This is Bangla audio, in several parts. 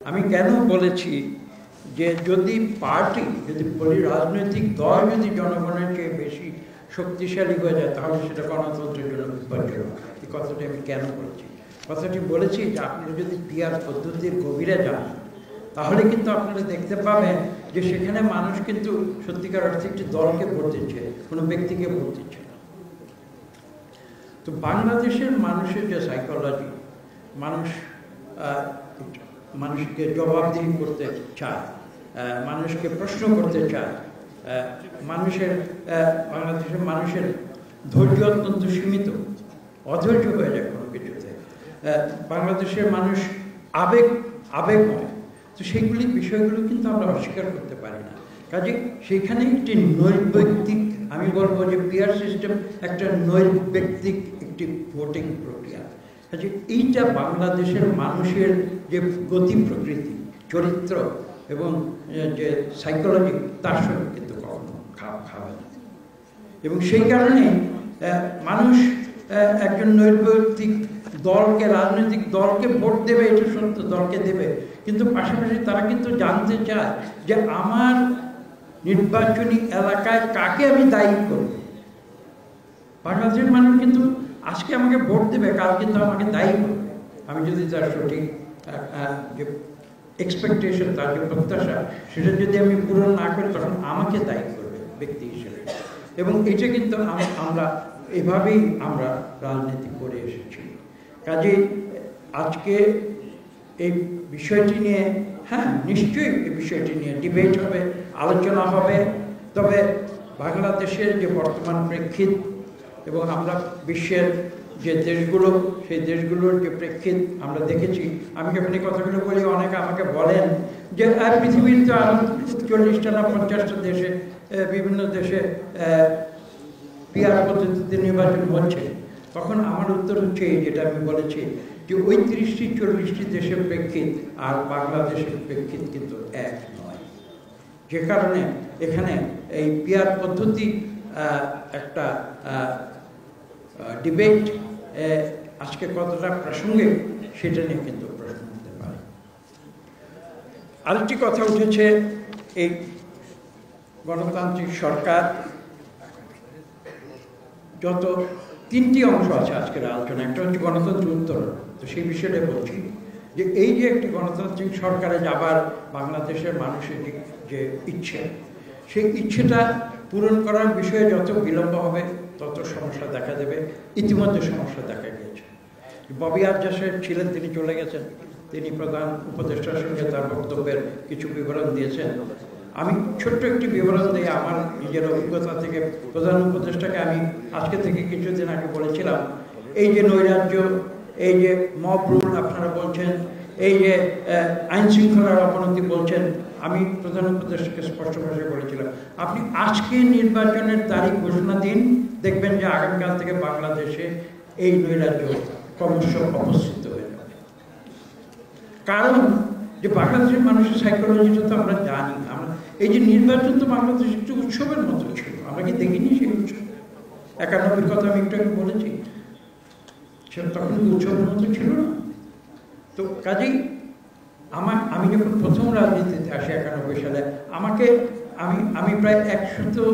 আমি কেন বলেছি যে যদি পার্টি, যদি রাজনৈতিক দল যদি জনগণের চেয়ে বেশি শক্তিশালী হয়ে যায় তাহলে সেটা গণতন্ত্রের জন্য বিপজ্জনক। এই কথাটি আমি কেন বলেছি? কথাটি বলেছি যে আপনারা যদি পিআর পদ্ধতির গভীরে যান তাহলে কিন্তু আপনারা দেখতে পাবেন যে সেখানে মানুষ কিন্তু সত্যিকার অর্থে একটি দলকে ভোট দিচ্ছে, কোনো ব্যক্তিকে ভোট দিচ্ছে না। তো বাংলাদেশের মানুষের যে সাইকোলজি, মানুষকে জবাবদিহি করতে চায়, মানুষকে প্রশ্ন করতে চায়, বাংলাদেশের মানুষের ধৈর্য অত্যন্ত সীমিত, অধৈর্য হয়ে যায় কোনো কিছুতে। বাংলাদেশের মানুষ আবেগময়। তো সেইগুলি বিষয়গুলো কিন্তু আমরা অস্বীকার করতে পারি না। কাজে সেখানে একটি নৈর্ব্যক্তিক, আমি বলবো যে পিআর সিস্টেম একটা নৈর্ব্যক্তিক একটি ভোটিং প্রক্রিয়া। কাজে এইটা বাংলাদেশের মানুষের যে গতি প্রকৃতি, চরিত্র এবং যে সাইকোলজি, তার সঙ্গে কিন্তু কখনো খাওয়া না। এবং সেই কারণে মানুষ একজন নৈর্ব্যক্তিক দলকে, রাজনৈতিক দলকে ভোট দেবে, এটা সত্য, দলকে দেবে, কিন্তু পাশাপাশি তারা কিন্তু জানতে চায় যে আমার নির্বাচনী এলাকায় কাকে আমি দায়ী করব। বাংলাদেশের মানুষ কিন্তু আজকে আমাকে ভোট দেবে, কাল কিন্তু আমাকে দায়ী করবে। আমি যদি তার সঠিক যে এক্সপেকটেশন, তার যে প্রত্যাশা, সেটা যদি আমি পূরণ না করি তখন আমাকে দায়ী করবে ব্যক্তি হিসেবে। এবং এটা কিন্তু এভাবেই আমরা রাজনীতি করে এসেছি। কাজে আজকে এই বিষয়টি নিয়ে, নিশ্চয়ই এই বিষয়টি নিয়ে ডিবেট হবে, আলোচনা হবে। তবে বাংলাদেশের যে বর্তমান প্রেক্ষিত এবং আমরা বিশ্বের যে দেশগুলো, সেই দেশগুলোর যে প্রেক্ষিত আমরা দেখেছি, আমি যখন এই কথাগুলো বলি অনেকে আমাকে বলেন যে পৃথিবীর তো আরও 40টা না 50টা দেশে, বিভিন্ন দেশে পিআর পদ্ধতিতে নির্বাচন হচ্ছে। তখন আমার উত্তর হচ্ছে এই, যেটা আমি বলেছি, যে ওই 30-40টি দেশের প্রেক্ষিত আর বাংলাদেশের প্রেক্ষিত কিন্তু এক নয়। যে কারণে এখানে এই পিআর পদ্ধতি একটা ডিবেট আজকে কতটা প্রাসঙ্গিক সেটা নিয়ে কিন্তু প্রশ্ন হতে পারে। আরেকটি কথা উঠেছে, এই গণতান্ত্রিক সরকার, যত 3টি অংশ আছে আজকের আলোচনা। একটা হচ্ছে গণতন্ত্র উত্তরণ। তো সেই বিষয়টা বলছি যে এই যে একটি গণতান্ত্রিক সরকারে যাবার বাংলাদেশের মানুষের যে ইচ্ছে, সেই ইচ্ছেটা পূরণ করার বিষয়ে যত বিলম্ব হবে তত সমস্যা দেখা দেবে। ইতিমধ্যে সমস্যা দেখা গিয়েছে। ববি আরজা সাহেব ছিলেন, তিনি চলে গেছেন, তিনি প্রধান উপদেষ্টার সঙ্গে তার বক্তব্যের কিছু বিবরণ দিয়েছেন। আমি ছোট্ট একটি বিবরণ দিয়ে আমার নিজের অভিজ্ঞতা থেকে, প্রধান উপদেষ্টাকে আমি আজকে থেকে কিছুদিন আগে বলেছিলাম, এই যে নৈরাজ্য, এই যে মব রুল আপনারা বলছেন, এই যে আইন শৃঙ্খলার অবনতি বলছেন, আমি প্রধান উপদেষ্টাকে স্পষ্ট ভাষায় বলেছিলাম, আপনি আজকে নির্বাচনের তারিখ ঘোষণা দিন, দেখবেন যে আগামীকাল থেকে বাংলাদেশে এই নৈরাজ্য ক্রমশ অবস্থিত হয়ে যাবে। কারণ যে বাংলাদেশের মানুষের সাইকোলজিটা তো আমরা জানি। আমরা এই যে নির্বাচন তো বাংলাদেশ একটু উৎসবের মতো ছিল, আমরা কি দেখিনি সেই উৎসব? 91-র কথা আমি একটু বলেছি, সেটা তখন উৎসবের মতো ছিল না। তো কাজেই আমি যখন প্রথম রাজনীতিতে আসি 91 সালে, আমি প্রায় 100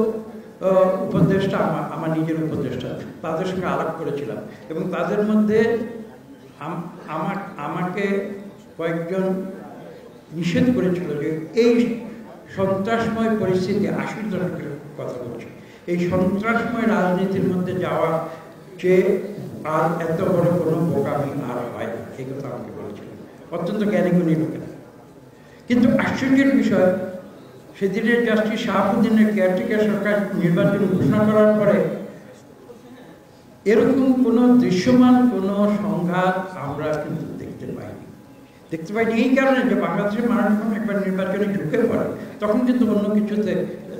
উপদেষ্টা, আমার নিজের উপদেষ্টা, তাদের সঙ্গে আলাপ করেছিলাম। এবং তাদের মধ্যে আমাকে কয়েকজন নিষেধ করেছিল যে এই সন্ত্রাসময় পরিস্থিতি, 80 দশকের কথা বলছি, এই সন্ত্রাসময় রাজনীতির মধ্যে যাওয়া যে আর এত বড় কোনো বোকামি আর হয় না, এই কথা আমাকে বলেছিলেন অত্যন্ত জ্ঞানীগুণী লোকেরা। কিন্তু আশ্চর্যের বিষয়, সেদিনের জাস্টিস শাহাবুদ্দিনের কেয়ারটেকার সরকার নির্বাচন ঘোষণা করার পরে এরকম কোনো দৃশ্যমান কোনো সংঘাত আমরা কিন্তু দেখতে পাইনি। এই কারণে যে বাংলাদেশের মানুষ একবার নির্বাচনে ঢুকে পড়ে, তখন কিন্তু অন্য কিছুতে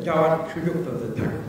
যাওয়ার সুযোগ তাদের থাকে।